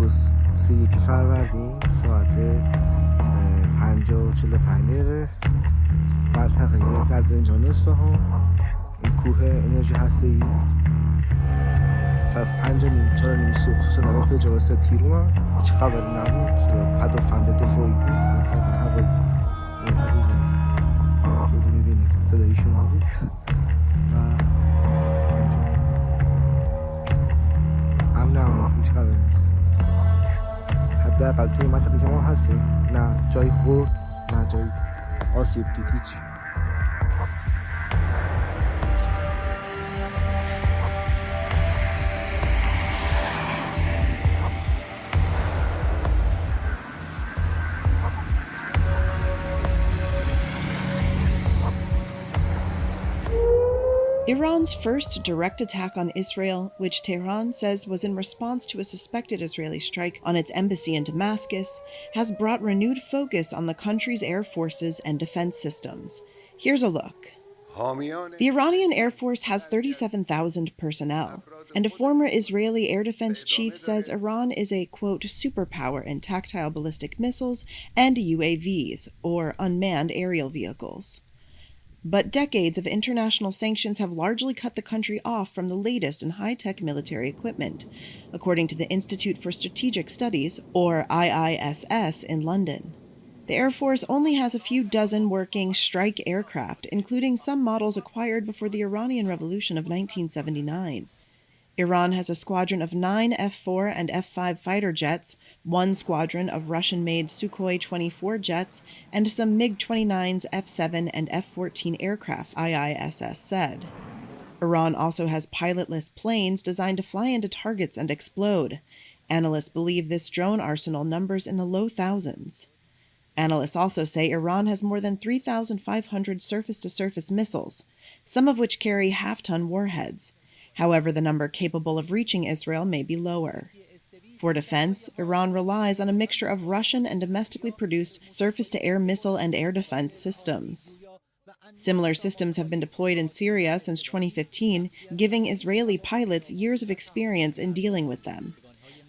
امروز 31 فروردین ساعت 5:45 منطقه زردنجان اصفهان، این کوه انرژی هسته‌ای ساعت 5:30 صبح صدای انفجار 3 تیر اومد. هیچ خبری نبود، پدافند دفاعی بود. هوایی این عزیزان که می‌بینید صدای ایشون بود و امن هیچ خبری نیست. حداقل توی منطقه که ما هستیم نه جای خورد نه جای آسیب دید، هیچ. Iran's first direct attack on Israel, which Tehran says was in response to a suspected Israeli strike on its embassy in Damascus, has brought renewed focus on the country's air forces and defense systems. Here's a look. The Iranian Air Force has 37,000 personnel, and a former Israeli air defense chief says Iran is a, quote, superpower in tactile ballistic missiles and UAVs, or unmanned aerial vehicles. But decades of international sanctions have largely cut the country off from the latest in high-tech military equipment, according to the Institute for Strategic Studies, or IISS, in London. The Air Force only has a few dozen working strike aircraft, including some models acquired before the Iranian Revolution of 1979. Iran has a squadron of 9 F-4 and F-5 fighter jets, 1 squadron of Russian-made Sukhoi 24 jets, and some MiG-29s, F-7, and F-14 aircraft, IISS said. Iran also has pilotless planes designed to fly into targets and explode. Analysts believe this drone arsenal numbers in the low thousands. Analysts also say Iran has more than 3,500 surface-to-surface missiles, some of which carry half-ton warheads. However, the number capable of reaching Israel may be lower. For defense, Iran relies on a mixture of Russian and domestically produced surface-to-air missile and air defense systems. Similar systems have been deployed in Syria since 2015, giving Israeli pilots years of experience in dealing with them.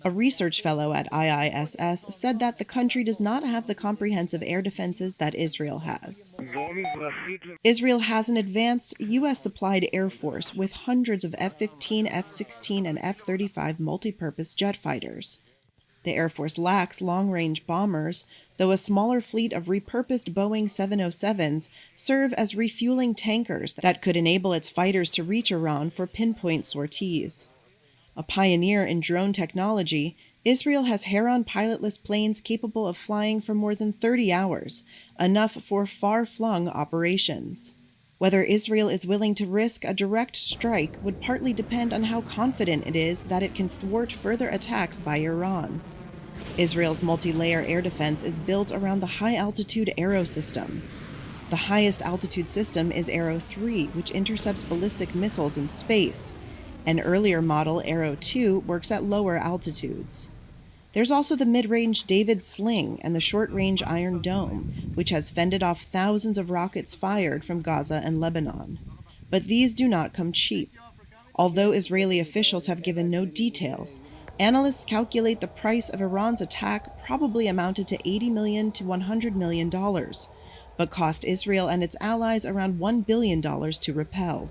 A research fellow at IISS said that the country does not have the comprehensive air defenses that Israel has. Israel has an advanced U.S.-supplied air force with hundreds of F-15, F-16, and F-35 multi-purpose jet fighters. The Air Force lacks long-range bombers, though a smaller fleet of repurposed Boeing 707s serve as refueling tankers that could enable its fighters to reach Iran for pinpoint sorties. A pioneer in drone technology, Israel has Heron pilotless planes capable of flying for more than 30 hours, enough for far-flung operations. Whether Israel is willing to risk a direct strike would partly depend on how confident it is that it can thwart further attacks by Iran. Israel's multi-layer air defense is built around the high-altitude Arrow system. The highest altitude system is Arrow 3, which intercepts ballistic missiles in space. An earlier model, Arrow 2, works at lower altitudes. There's also the mid-range David Sling and the short-range Iron Dome, which has fended off thousands of rockets fired from Gaza and Lebanon. But these do not come cheap. Although Israeli officials have given no details, analysts calculate the price of Iran's attack probably amounted to $80 million to $100 million, but cost Israel and its allies around $1 billion to repel.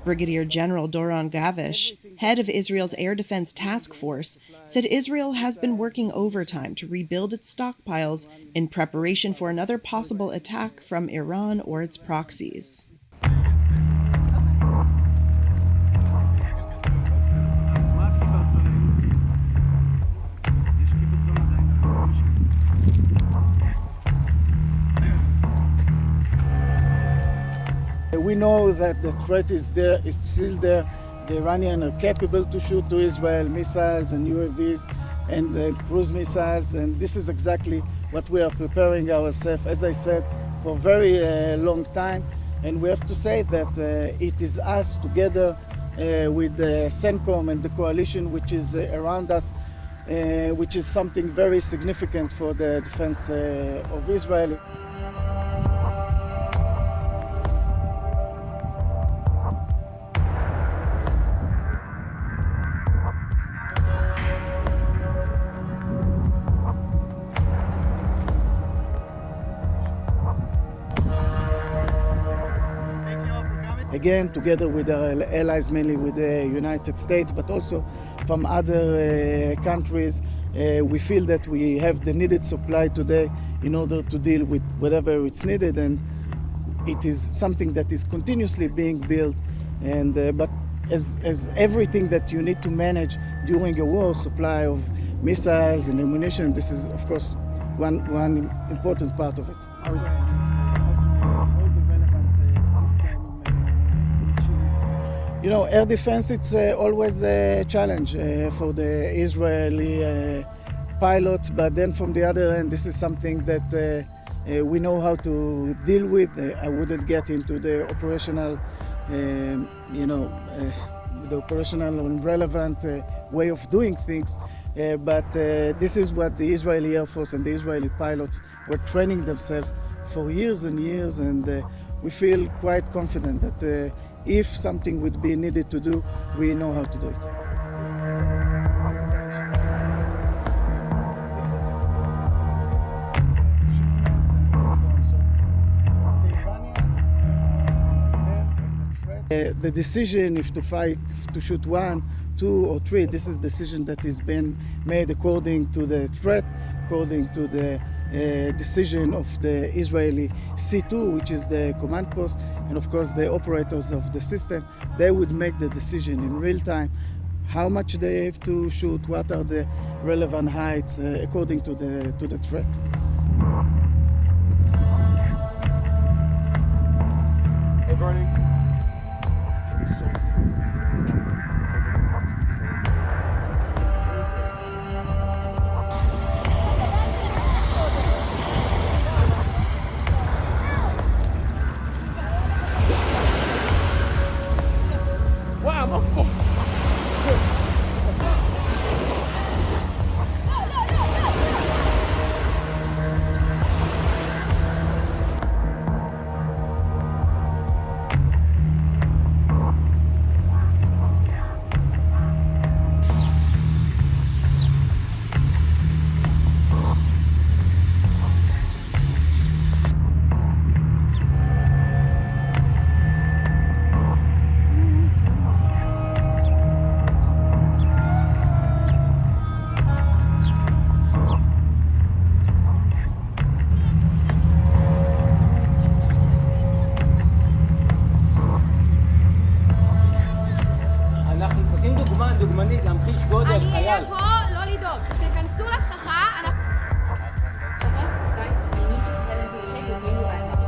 Brigadier General Doron Gavish, head of Israel's Air Defense Task Force, said Israel has been working overtime to rebuild its stockpiles in preparation for another possible attack from Iran or its proxies. We know that the threat is there, it's still there. The Iranians are capable to shoot to Israel missiles and UAVs and cruise missiles, and this is exactly what we are preparing ourselves, as I said, for a very long time. And we have to say that it is us together with CENTCOM and the coalition which is around us, which is something very significant for the defense of Israel. again, together with our allies, mainly with the United States, but also from other countries. We feel that we have the needed supply today in order to deal with whatever it's needed, and it is something that is continuously being built. And but as everything that you need to manage during a war, supply of missiles and ammunition, this is of course one important part of it. All the relevant system, which is, you know, air defense. It's always a challenge for the Israeli pilots, but then from the other end, this is something that we know how to deal with. I wouldn't get into the operational, the operational and relevant way of doing things, but this is what the Israeli Air Force and the Israeli pilots were training themselves for years and years, and we feel quite confident that if something would be needed to do, we know how to do it. The decision if to fight, to shoot 1, 2 or 3, this is a decision that is being made according to the threat, according to the decision of the Israeli C2, which is the command post, and of course the operators of the system. They would make the decision in real time how much they have to shoot, what are the relevant heights according to the threat. Hey, Bernie. דוגמנית להמחיש גודל אני חייל. אהיה פה, לא לדאוג. תיכנסו לסככה, אנחנו... חבר'ה, guys, I need you to head into the shake between you back up.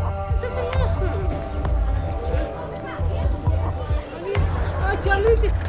תעליתי.